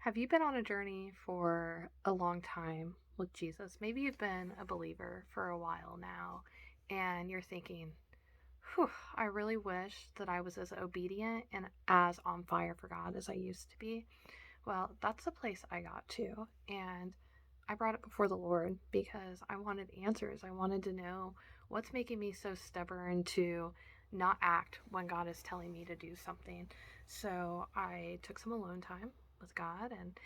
Have you been on a journey for a long time with Jesus? Maybe you've been a believer for a while now, and you're thinking, whew, I really wish that I was as obedient and as on fire for God as I used to be. Well, that's the place I got to. And I brought it before the Lord because I wanted answers. I wanted to know what's making me so stubborn to not act when God is telling me to do something. So I took some alone time with God and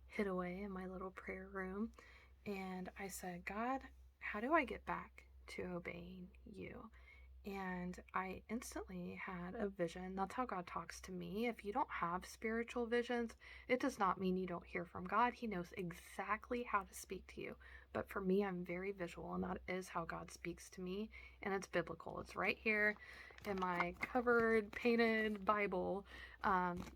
hid away in my little prayer room. And I said, God, how do I get back to obeying you? And I instantly had a vision. That's how God talks to me. If you don't have spiritual visions, it does not mean you don't hear from God. He knows exactly how to speak to you. But for me, I'm very visual, and that is how God speaks to me. And it's biblical. It's right here in my covered, painted Bible.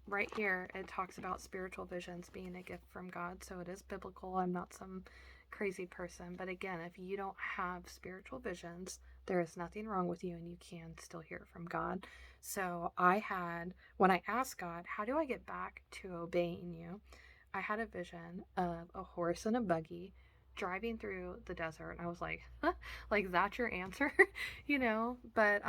Right here, it talks about spiritual visions being a gift from God. So it is biblical. I'm not some crazy person. But again, if you don't have spiritual visions, there is nothing wrong with you and you can still hear from God. So when I asked God, how do I get back to obeying you? I had a vision of a horse and a buggy driving through the desert. And I was like, huh, like that's your answer, But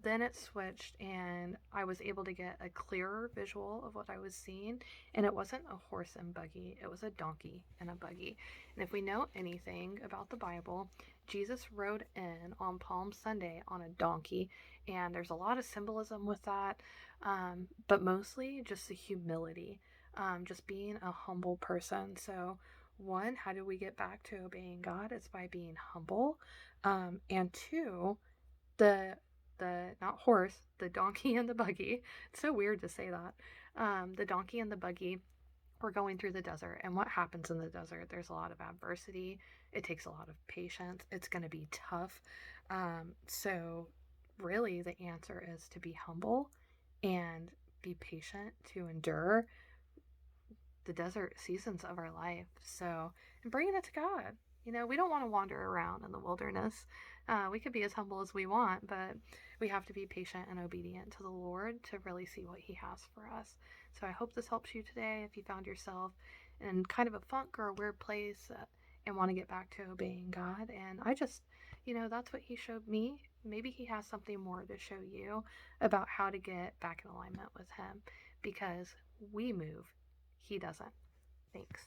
then it switched and I was able to get a clearer visual of what I was seeing. And it wasn't a horse and buggy, it was a donkey and a buggy. And if we know anything about the Bible, Jesus rode in on Palm Sunday on a donkey, and there's a lot of symbolism with that, but mostly just the humility, just being a humble person. So, one, how do we get back to obeying God? It's by being humble, and two, the not horse, the donkey and the buggy. It's so weird to say that. The donkey and the buggy, we're going through the desert, and what happens in the desert? There's a lot of adversity. It takes a lot of patience. It's going to be tough. So really the answer is to be humble and be patient, to endure the desert seasons of our life. So, and bringing it to God. We don't want to wander around in the wilderness. We could be as humble as we want, but we have to be patient and obedient to the Lord to really see what He has for us. So I hope this helps you today if you found yourself in kind of a funk or a weird place and want to get back to obeying God. And that's what He showed me. Maybe He has something more to show you about how to get back in alignment with Him because we move, He doesn't. Thanks.